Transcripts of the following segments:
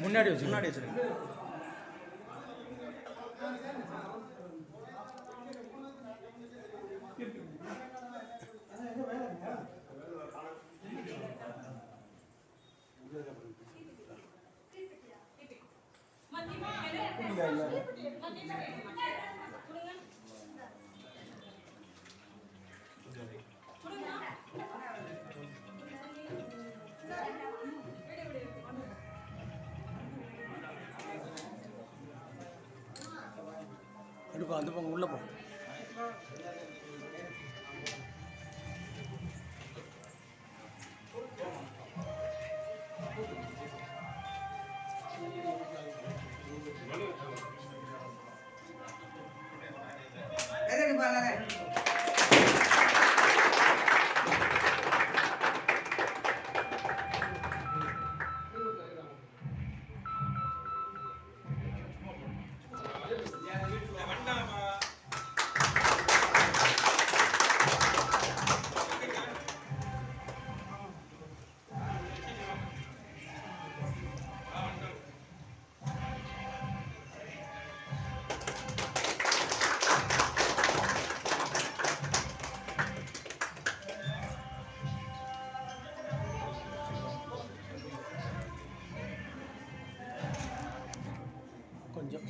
முன்னாடி வச்சிருங்க. அடுப்பா அந்த பக்கம் உள்ள போ. கொஞ்சம்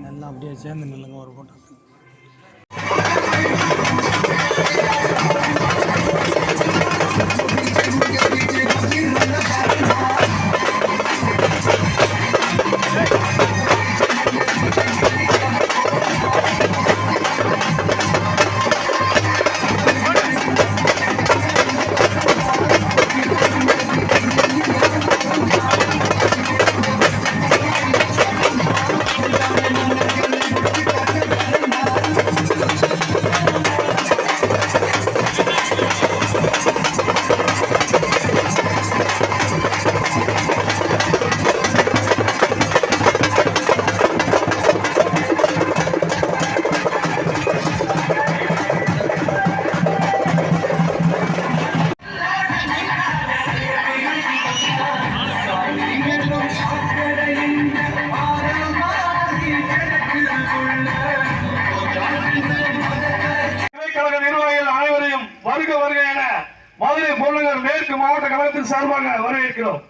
நல்லா அப்படியே சேர்ந்து நில்லுங்க ஒரு போட்டோ. வருக வருக என மதுரை புறநகர் மேற்கு மாவட்ட கழகத்தின் சார்பாக வரவேற்கிறோம்.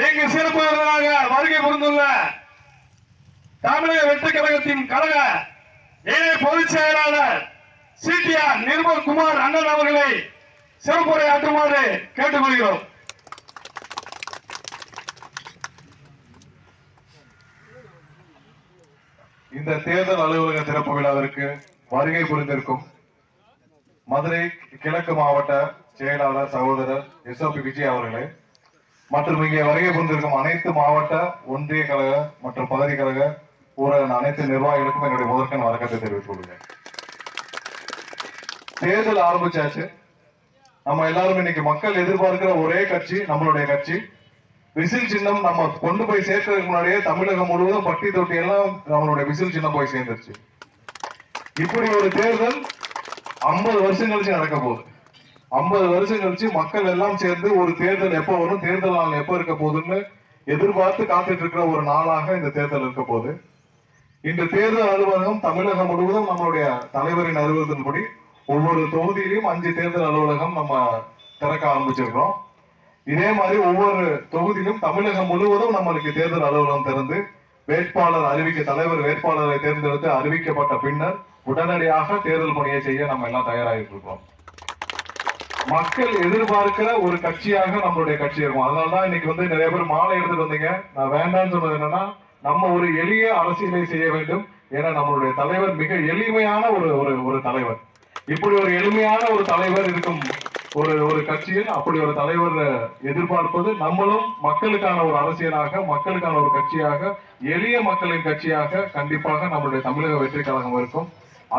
இங்கு சிறப்பு விருந்தினராக வருகை புரிந்துள்ள தமிழக வெற்றி கழகத்தின் கழக இணை பொதுச் செயலாளர் சிடிஆர் நிர்மல் குமார் அண்ணன் அவர்களை சிறப்புரையாற்றுமாறு கேட்டுக்கொள்கிறோம். இந்த தேர்தல் அலுவலக திறப்பு விழாவிற்கு வருகை புரிந்திருக்கும் மதுரை கிழக்கு மாவட்ட செயலாளர் சகோதரர் எஸ்ஓபி விஜய் அவர்களே மற்றும் இங்கே வருகை புரிந்திருக்கும் அனைத்து மாவட்ட ஒன்றிய கழக மற்றும் பகுதி கழக ஊரக அனைத்து நிர்வாகிகளுக்கும் என்னுடைய முதற்கண் வணக்கத்தை தெரிவித்துக் கொள்கிறேன். தேர்தல் ஆரம்பிச்சாச்சு. நம்ம எல்லாரும் இன்னைக்கு மக்கள் எதிர்பார்க்கிற ஒரே கட்சி நம்மளுடைய கட்சி. விசில் சின்னம் நம்ம கொண்டு போய் சேர்க்கிறதுக்கு முன்னாடியே தமிழகம் முழுவதும் பட்டி தொட்டி எல்லாம் நம்மளுடைய விசில் சின்னம் போய் சேர்ந்துருச்சு. இப்படி ஒரு தேர்தல் 50 வருஷம் கழிச்சு நடக்க போகுது. 50 வருஷம் கழிச்சு மக்கள் எல்லாம் சேர்ந்து ஒரு தேர்தல் எப்ப வரும், தேர்தல் நாள் எப்ப இருக்க போகுதுன்னு எதிர்பார்த்து காத்துட்டு இருக்கிற ஒரு நாளாக இந்த தேர்தல் இருக்க போகுது. இந்த தேர்தல் அலுவலகம் தமிழகம் முழுவதும் நம்மளுடைய தலைவரின் அறிவுறுத்தல்படி ஒவ்வொரு தொகுதியிலும் 5 தேர்தல் அலுவலகம் நம்ம திறக்க ஆரம்பிச்சிருக்கிறோம். இதே மாதிரி ஒவ்வொரு தொகுதியிலும் தமிழகம் முழுவதும் நம்மளுக்கு தேர்தல் அலுவலகம் திறந்து வேட்பாளர் தலைவர் வேட்பாளரை தேர்ந்தெடுத்து அறிவிக்கப்பட்ட பின்னர் உடனடியாக தேர்தல் பணியை செய்ய நம்ம எல்லாம் தயாராகிட்டு இருக்கோம். மக்கள் எதிர்பார்க்கிற ஒரு கட்சியாக நம்மளுடைய கட்சி இருக்கும். அதனாலதான் இன்னைக்கு நிறைய பேர் மாலை எடுத்துட்டு வந்தீங்க. நான் வேண்டாம்னு சொன்னது என்னன்னா, நம்ம ஒரு எளிய அரசியலை செய்ய வேண்டும். ஏன்னா நம்மளுடைய தலைவர் மிக எளிமையான ஒரு தலைவர். இப்படி ஒரு எளிமையான ஒரு தலைவர் இருக்கும் ஒரு கட்சியில் அப்படி ஒரு தலைவர் எதிர்பார்ப்பது, நம்மளும் மக்களுக்கான ஒரு அரசியலாக, மக்களுக்கான ஒரு கட்சியாக, எளிய மக்களின் கட்சியாக கண்டிப்பாக நம்மளுடைய தமிழக வெற்றி கழகம் இருக்கும்.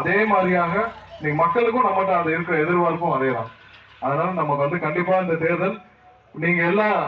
அதே மாதிரியாக நீங்க மக்களுக்கும் நம்மகிட்ட அது இருக்கிற எதிர்பார்ப்பும் அதேதான். அதனால நமக்கு கண்டிப்பா இந்த தேர்தல் நீங்க எல்லாம்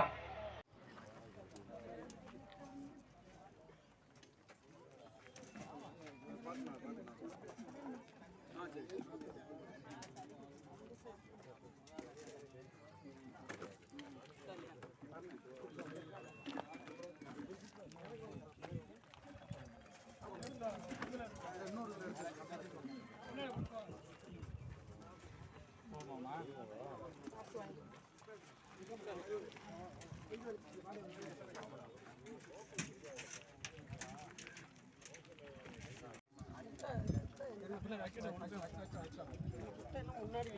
முன்னாடி